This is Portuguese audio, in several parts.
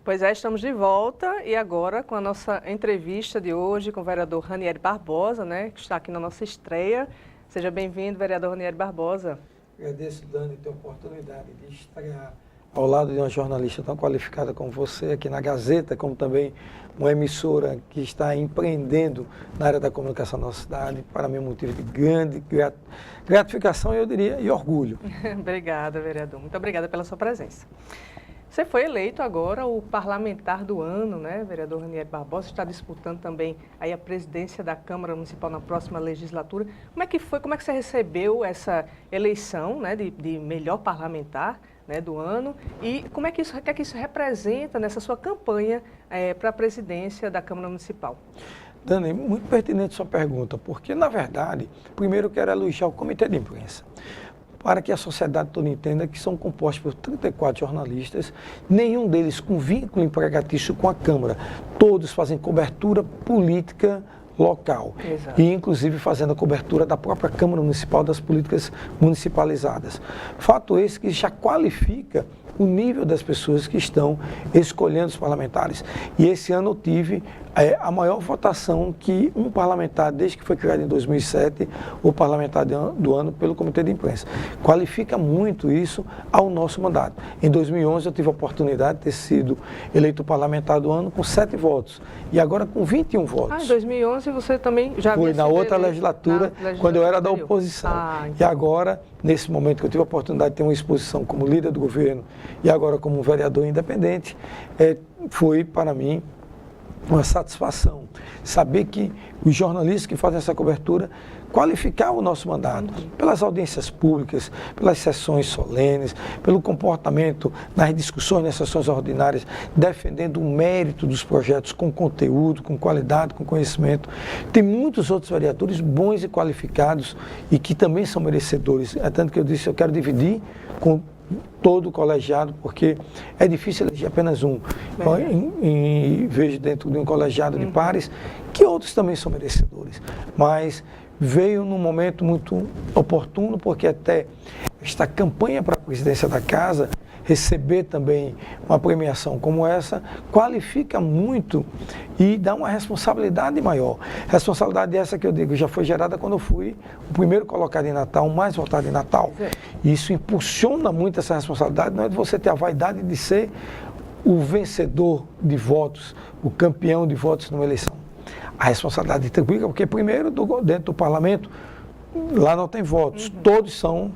Pois é, estamos de volta e agora com a nossa entrevista de hoje com o vereador Ranieri Barbosa, né, que está aqui na nossa estreia. Seja bem-vindo, vereador Ranieri Barbosa. Agradeço, Dani, ter a oportunidade de estrear ao lado de uma jornalista tão qualificada como você, aqui na Gazeta, como também uma emissora que está empreendendo na área da comunicação da nossa cidade. Para mim é um motivo de grande gratificação, eu diria, e orgulho. Obrigada, vereador. Muito obrigada pela sua presença. Você foi eleito agora o parlamentar do ano, né, vereador Ranieri Barbosa, está disputando também aí a presidência da Câmara Municipal na próxima legislatura. Como é que foi, como é que você recebeu essa eleição, né, de melhor parlamentar, né, do ano, e como é que isso, o que é que isso representa nessa sua campanha para a presidência da Câmara Municipal? Dani, muito pertinente sua pergunta, porque, na verdade, primeiro eu quero elogiar o Comitê de Imprensa, para que a sociedade toda entenda que são compostos por 34 jornalistas, nenhum deles com vínculo empregatício com a Câmara. Todos fazem cobertura política local. Exato. E, inclusive, fazendo a cobertura da própria Câmara Municipal, das políticas municipalizadas. Fato esse que já qualifica o nível das pessoas que estão escolhendo os parlamentares. E esse ano eu tive a maior votação que um parlamentar, desde que foi criado em 2007, o parlamentar do ano pelo Comitê de Imprensa. Qualifica muito isso ao nosso mandato. Em 2011 eu tive a oportunidade de ter sido eleito parlamentar do ano com 7 votos. E agora com 21 votos. Em 2011 você também já foi havia na sido outra eleito legislatura, na quando eu era da anterior. oposição. Então. E agora, nesse momento que eu tive a oportunidade de ter uma exposição como líder do governo e agora como vereador independente, foi para mim uma satisfação saber que os jornalistas que fazem essa cobertura qualificaram o nosso mandato pelas audiências públicas, pelas sessões solenes, pelo comportamento nas discussões, nas sessões ordinárias, defendendo o mérito dos projetos com conteúdo, com qualidade, com conhecimento. Tem muitos outros vereadores bons e qualificados e que também são merecedores. É tanto que eu disse, eu quero dividir com todo o colegiado, porque é difícil eleger apenas um. E vejo dentro de um colegiado de pares que outros também são merecedores. Mas veio num momento muito oportuno, porque até esta campanha para a presidência da casa, receber também uma premiação como essa, qualifica muito e dá uma responsabilidade maior. Responsabilidade essa que eu digo, já foi gerada quando eu fui o primeiro colocado em Natal, o mais votado em Natal. E isso impulsiona muito essa responsabilidade, não é de você ter a vaidade de ser o vencedor de votos, o campeão de votos numa eleição. A responsabilidade triplica, porque primeiro, dentro do parlamento, lá não tem votos, todos são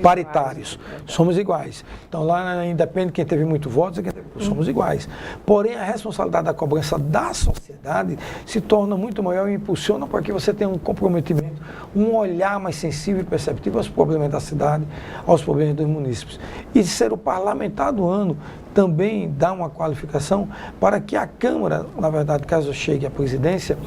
paritários, somos iguais. Então lá independe quem teve muito votos, somos iguais. Porém, a responsabilidade da cobrança da sociedade se torna muito maior e impulsiona para que você tenha um comprometimento, um olhar mais sensível e perceptivo aos problemas da cidade, aos problemas dos munícipes. E ser o parlamentar do ano também dá uma qualificação para que a Câmara, na verdade, caso chegue à presidência,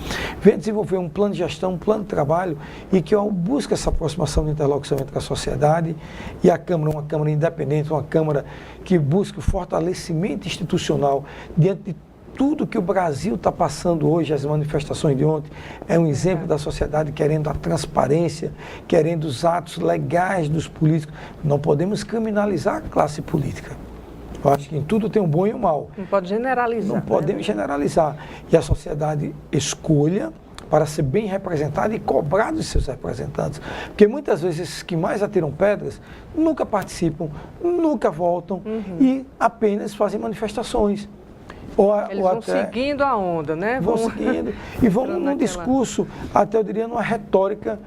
venha desenvolver um plano de gestão, um plano de trabalho e que busque essa aproximação de interlocução entre a sociedade e a Câmara, uma Câmara independente, uma Câmara que busque o fortalecimento institucional diante de tudo que o Brasil está passando hoje. As manifestações de ontem é um exemplo da sociedade querendo a transparência, querendo os atos legais dos políticos. Não podemos criminalizar a classe política. Eu acho que em tudo tem um bom e um mal. Não pode generalizar. Não podemos generalizar. E a sociedade escolha para ser bem representada e cobrar dos seus representantes. Porque muitas vezes esses que mais atiram pedras nunca participam, nunca voltam e apenas fazem manifestações. Eles vão seguindo a onda, né? Vão seguindo e vão num discurso, até eu diria numa retórica,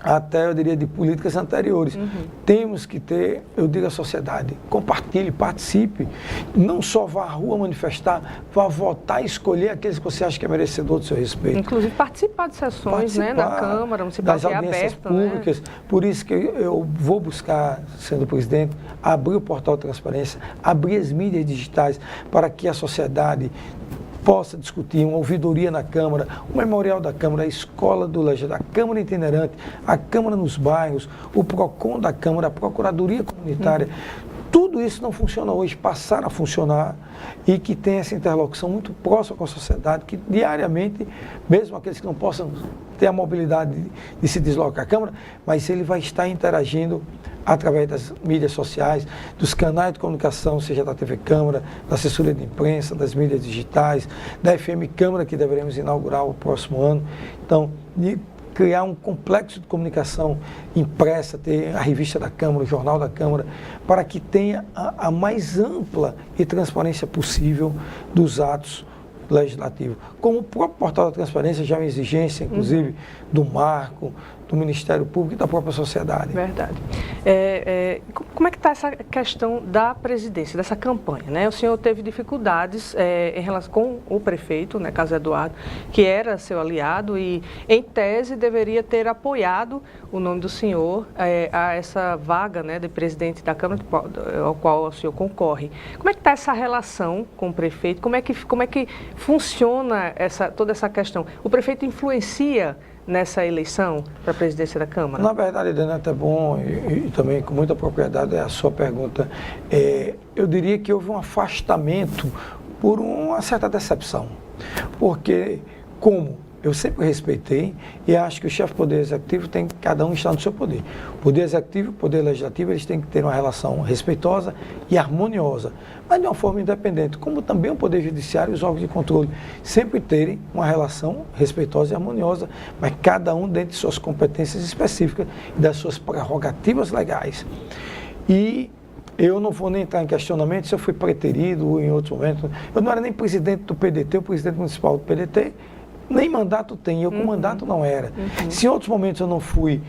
até eu diria de políticas anteriores. Temos que ter, eu digo à sociedade, compartilhe, participe, não só vá à rua manifestar, vá votar e escolher aqueles que você acha que é merecedor do seu respeito. Inclusive participar de sessões, né, na Câmara Municipal, das audiências públicas, né? Por isso que eu vou buscar, sendo presidente, abrir o portal de transparência, abrir as mídias digitais para que a sociedade possa discutir uma ouvidoria na Câmara, o memorial da Câmara, a escola do legislador, a Câmara itinerante, a Câmara nos bairros, o PROCON da Câmara, a Procuradoria Comunitária, tudo isso não funciona hoje, passaram a funcionar e que tem essa interlocução muito próxima com a sociedade, que diariamente, mesmo aqueles que não possam ter a mobilidade de se deslocar à Câmara, mas ele vai estar interagindo através das mídias sociais, dos canais de comunicação, seja da TV Câmara, da assessoria de imprensa, das mídias digitais, da FM Câmara, que deveremos inaugurar o próximo ano. Então, de criar um complexo de comunicação impressa, ter a revista da Câmara, o jornal da Câmara, para que tenha a mais ampla e transparência possível dos atos legislativos. Como o próprio portal da transparência já é uma exigência, inclusive, do marco, do Ministério Público e da própria sociedade. Verdade. Como é que está essa questão da presidência, dessa campanha, né? O senhor teve dificuldades em relação com o prefeito, né, Carlos Eduardo, que era seu aliado e, em tese, deveria ter apoiado o nome do senhor a essa vaga, né, de presidente da Câmara, ao qual o senhor concorre. Como é que está essa relação com o prefeito? Como é que funciona toda essa questão? O prefeito influencia nessa eleição para a presidência da Câmara? Na verdade, Denata, é bom e também com muita propriedade a sua pergunta. Eu diria que houve um afastamento por uma certa decepção, porque como eu sempre respeitei e acho que o chefe do Poder Executivo tem que cada um estar no seu poder. O Poder Executivo e o Poder Legislativo, eles têm que ter uma relação respeitosa e harmoniosa, mas de uma forma independente, como também o Poder Judiciário e os órgãos de controle sempre terem uma relação respeitosa e harmoniosa, mas cada um dentro de suas competências específicas e das suas prerrogativas legais. E eu não vou nem entrar em questionamento se eu fui preterido em outros momentos. Eu não era nem presidente do PDT, o presidente municipal do PDT, nem mandato tem, eu com mandato não era. Se em outros momentos eu não fui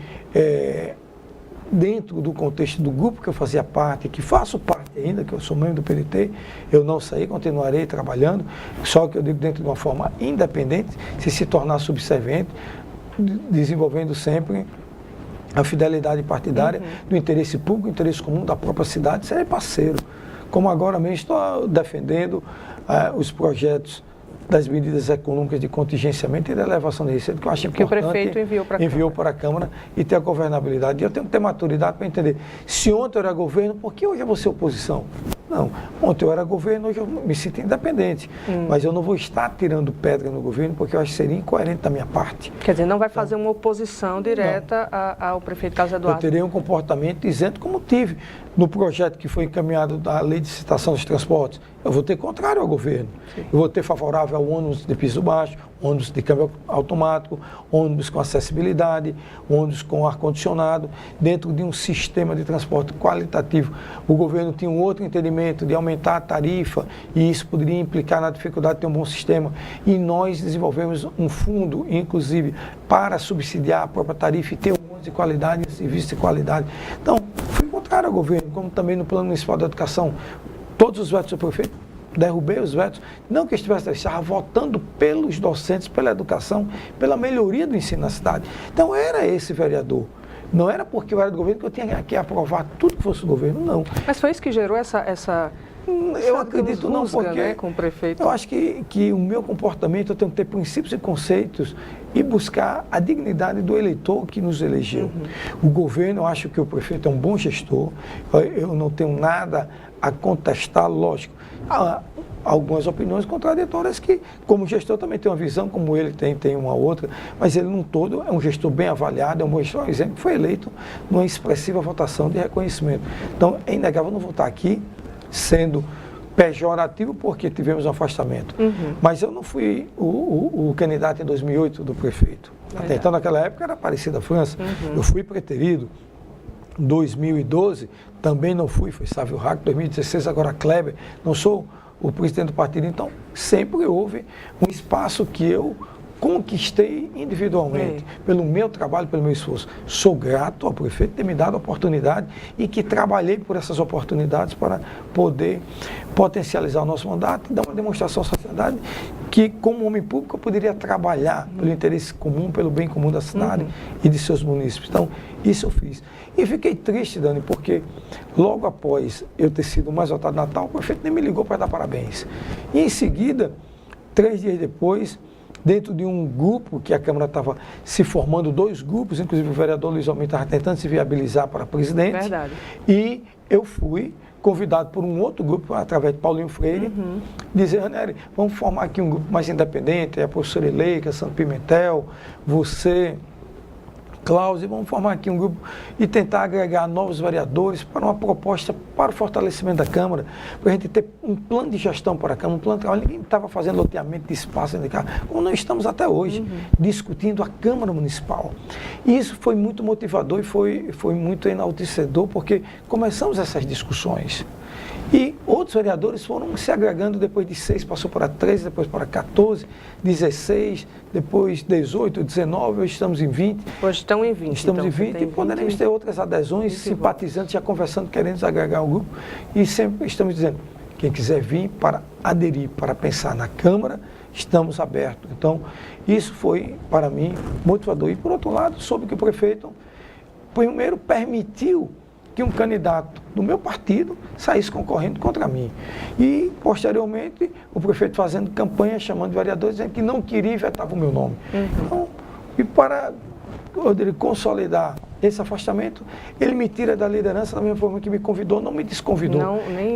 dentro do contexto do grupo que eu fazia parte, que faço parte ainda, que eu sou membro do PDT, eu não saí, continuarei trabalhando, só que eu digo dentro de uma forma independente, se tornar subserviente, desenvolvendo sempre a fidelidade partidária do interesse público, interesse comum da própria cidade, ser parceiro. Como agora mesmo estou defendendo os projetos das medidas econômicas de contingenciamento e da elevação de receita, que eu acho importante. Que o prefeito enviou para a Câmara e ter a governabilidade. E eu tenho que ter maturidade para entender. Se ontem eu era governo, por que hoje eu vou ser oposição? Não. Ontem eu era governo, hoje eu me sinto independente. Mas eu não vou estar tirando pedra no governo, porque eu acho que seria incoerente da minha parte. Quer dizer, não vai fazer uma oposição direta ao prefeito Carlos Eduardo? Eu terei um comportamento isento como tive no projeto que foi encaminhado da Lei de Licitação dos Transportes. Eu vou ter contrário ao governo. Sim. Eu vou ter favorável ao ônibus de piso baixo, ônibus de câmbio automático, ônibus com acessibilidade, ônibus com ar-condicionado, dentro de um sistema de transporte qualitativo. O governo tinha um outro entendimento de aumentar a tarifa e isso poderia implicar na dificuldade de ter um bom sistema. E nós desenvolvemos um fundo, inclusive, para subsidiar a própria tarifa e ter um ônibus de qualidade e serviço de qualidade. Então, fui contrário ao governo, como também no Plano Municipal de Educação. Todos os vetos do prefeito, derrubei os vetos, não que eu estivesse, estava votando pelos docentes, pela educação, pela melhoria do ensino na cidade. Então era esse vereador. Não era porque eu era do governo que eu tinha que aprovar tudo que fosse do governo, não. Mas foi isso que gerou essa eu acredito não, porque né, com o prefeito. Eu acho que o meu comportamento, eu tenho que ter princípios e conceitos e buscar a dignidade do eleitor que nos elegeu. O governo, eu acho que o prefeito é um bom gestor, eu não tenho nada a contestar, lógico. Há algumas opiniões contraditórias que, como gestor, também tem uma visão, como ele tem uma outra, mas ele, num todo, é um gestor bem avaliado, é um bom gestor, exemplo, foi eleito numa expressiva votação de reconhecimento. Então, é inegável não votar aqui sendo pejorativo porque tivemos um afastamento. Mas eu não fui o candidato em 2008 do prefeito. Até então, naquela época, era Aparecida França. Eu fui preterido. 2012, também não fui, foi Sávio Raco, 2016, agora Kleber. Não sou o presidente do partido, então sempre houve um espaço que eu conquistei individualmente, pelo meu trabalho, pelo meu esforço. Sou grato ao prefeito ter me dado a oportunidade e que trabalhei por essas oportunidades para poder potencializar o nosso mandato e dar uma demonstração à sociedade que, como homem público, eu poderia trabalhar pelo interesse comum, pelo bem comum da cidade e de seus munícipes. Então, isso eu fiz. E fiquei triste, Dani, porque logo após eu ter sido mais votado no Natal, o prefeito nem me ligou para dar parabéns. E em seguida, 3 dias depois, dentro de um grupo que a Câmara estava se formando, 2 grupos, inclusive o vereador Luiz Almeida estava tentando se viabilizar para presidente. Verdade. E eu fui convidado por um outro grupo, através de Paulinho Freire, dizer, Ranieri, vamos formar aqui um grupo mais independente, a professora Eleika, Santo Pimentel, você, Cláudio, vamos formar aqui um grupo e tentar agregar novos vereadores para uma proposta para o fortalecimento da Câmara, para a gente ter um plano de gestão para a Câmara, um plano de trabalho. Ninguém estava fazendo loteamento de espaço dentro da Câmara, como nós estamos até hoje, discutindo a Câmara Municipal. E isso foi muito motivador e foi muito enaltecedor, porque começamos essas discussões. E outros vereadores foram se agregando, depois de 6, passou para 13, depois para 14, 16, depois 18, 19, hoje estamos em 20. Hoje estão em 20. Estamos então, em 20 e poderemos ter outras adesões, simpatizantes, já conversando, querendo agregar o grupo. E sempre estamos dizendo, quem quiser vir para aderir, para pensar na Câmara, estamos abertos. Então, isso foi, para mim, motivador. E, por outro lado, soube que o prefeito, primeiro, permitiu que um candidato do meu partido saísse concorrendo contra mim. E, posteriormente, o prefeito fazendo campanha, chamando vereadores, dizendo que não queria e vetava o meu nome. Então, e para consolidar esse afastamento, ele me tira da liderança da mesma forma que me convidou, não me desconvidou.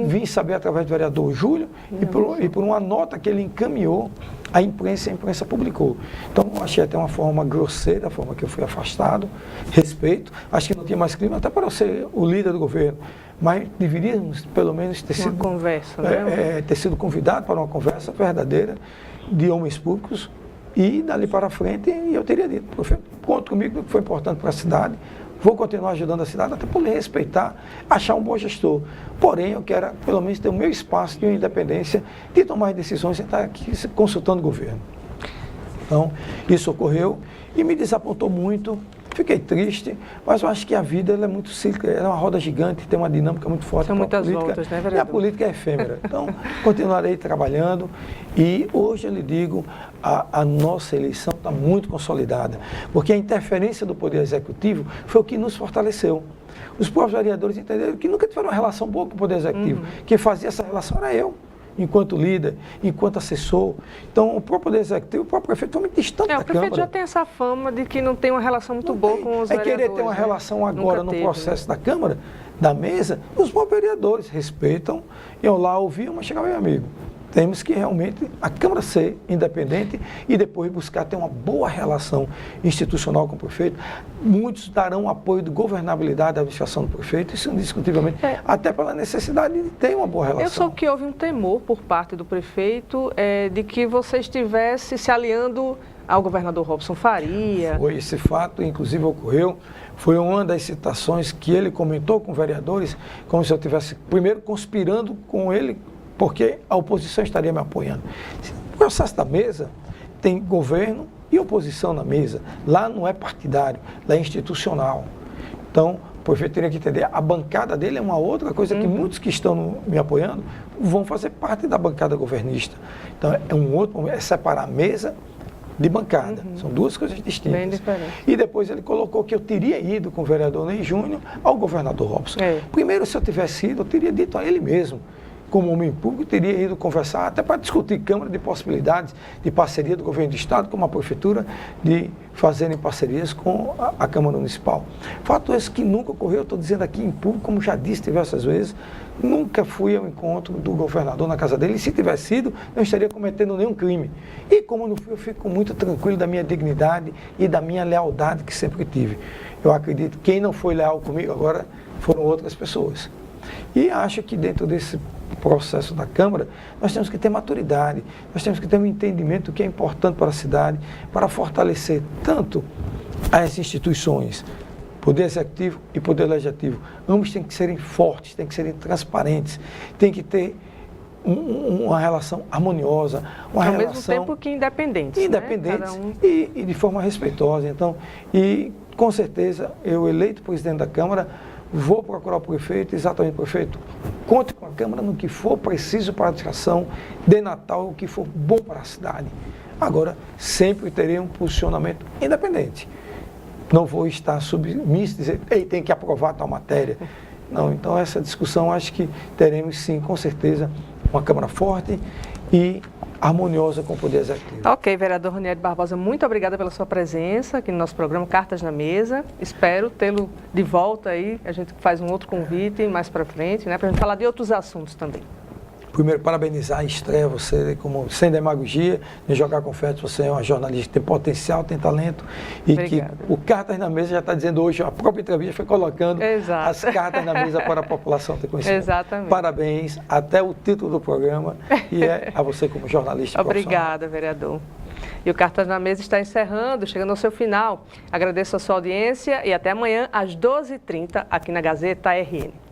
Vim saber através do vereador Júlio e por uma nota que ele encaminhou à imprensa, a imprensa publicou. Então, achei até uma forma grosseira, a forma que eu fui afastado, respeito, acho que não tinha mais clima, até para eu ser o líder do governo, mas deveríamos, pelo menos, ter sido, conversa, né? Ter sido convidado para uma conversa verdadeira de homens públicos. E dali para frente, eu teria dito, prefeito, conta comigo, que foi importante para a cidade, vou continuar ajudando a cidade, até por me respeitar, achar um bom gestor. Porém, eu quero, pelo menos, ter o meu espaço de independência de tomar decisões e estar aqui consultando o governo. Então, isso ocorreu e me desapontou muito, fiquei triste, mas eu acho que a vida ela é muito cíclica, ela é uma roda gigante, tem uma dinâmica muito forte. São muitas política, voltas, né, vereador? E a política é efêmera. Então, continuarei trabalhando e hoje eu lhe digo, a nossa eleição está muito consolidada, porque a interferência do Poder Executivo foi o que nos fortaleceu. Os próprios vereadores entenderam que nunca tiveram uma relação boa com o Poder Executivo. Quem fazia essa relação era eu, enquanto líder, enquanto assessor. Então, o próprio Poder Executivo, o próprio prefeito foi muito distante da Câmara. O prefeito já tem essa fama de que não tem uma relação muito boa com os vereadores. Querer ter uma relação agora no processo da Câmara, da mesa, os próprios vereadores respeitam, iam lá, ouviam, mas chegava, meu amigo, temos que realmente a Câmara ser independente e depois buscar ter uma boa relação institucional com o prefeito. Muitos darão apoio de governabilidade à administração do prefeito, isso indiscutivelmente, até pela necessidade de ter uma boa relação. Eu soube que houve um temor por parte do prefeito de que você estivesse se aliando ao governador Robson Faria. Foi esse fato, inclusive, ocorreu. Foi uma das citações que ele comentou com vereadores, como se eu estivesse, primeiro, conspirando com ele, porque a oposição estaria me apoiando. O processo da mesa tem governo e oposição na mesa. Lá não é partidário, lá é institucional. Então, o prefeito teria que entender, a bancada dele é uma outra coisa que muitos que estão me apoiando vão fazer parte da bancada governista. Então, é um outro, é separar a mesa de bancada. São duas coisas distintas. Bem diferente. E depois ele colocou que eu teria ido com o vereador Ney Júnior ao governador Robson. Primeiro, se eu tivesse ido, eu teria dito a ele mesmo, como homem público, teria ido conversar, até para discutir Câmara de possibilidades de parceria do governo do Estado com a Prefeitura, de fazerem parcerias com a Câmara Municipal. Fato esse que nunca ocorreu, estou dizendo aqui em público, como já disse diversas vezes, nunca fui ao encontro do governador na casa dele, e se tivesse sido, não estaria cometendo nenhum crime. E como não fui, eu fico muito tranquilo da minha dignidade e da minha lealdade que sempre tive. Eu acredito que quem não foi leal comigo agora foram outras pessoas. E acho que dentro desse processo da Câmara, nós temos que ter maturidade, nós temos que ter um entendimento do que é importante para a cidade, para fortalecer tanto as instituições, Poder Executivo e Poder Legislativo. Ambos têm que serem fortes, têm que serem transparentes, têm que ter uma relação harmoniosa, uma relação... Ao mesmo tempo que independentes. Independentes, né? e de forma respeitosa. Então, e com certeza, eu eleito presidente da Câmara, vou procurar o prefeito, exatamente, prefeito, conte com a Câmara no que for preciso para a administração de Natal, o que for bom para a cidade. Agora, sempre terei um posicionamento independente. Não vou estar submisso e dizer, ei, tem que aprovar tal matéria. Não, então essa discussão acho que teremos sim, com certeza, uma Câmara forte e harmoniosa com o Poder Executivo. Ok, vereador Ranieri Barbosa, muito obrigada pela sua presença aqui no nosso programa Cartas na Mesa. Espero tê-lo de volta aí. A gente faz um outro convite mais para frente, né, para a gente falar de outros assuntos também. Primeiro, parabenizar a estreia, você, como sem demagogia, em jogar confete, você é uma jornalista que tem potencial, tem talento, e Obrigada. que o Cartas na Mesa já está dizendo hoje, a própria entrevista foi colocando Exato. as cartas na mesa para a população ter conhecimento. Exatamente. Parabéns, até o título do programa, e é a você como jornalista profissional. Obrigada, vereador. E o Cartas na Mesa está encerrando, chegando ao seu final. Agradeço a sua audiência e até amanhã às 12h30 aqui na Gazeta RN.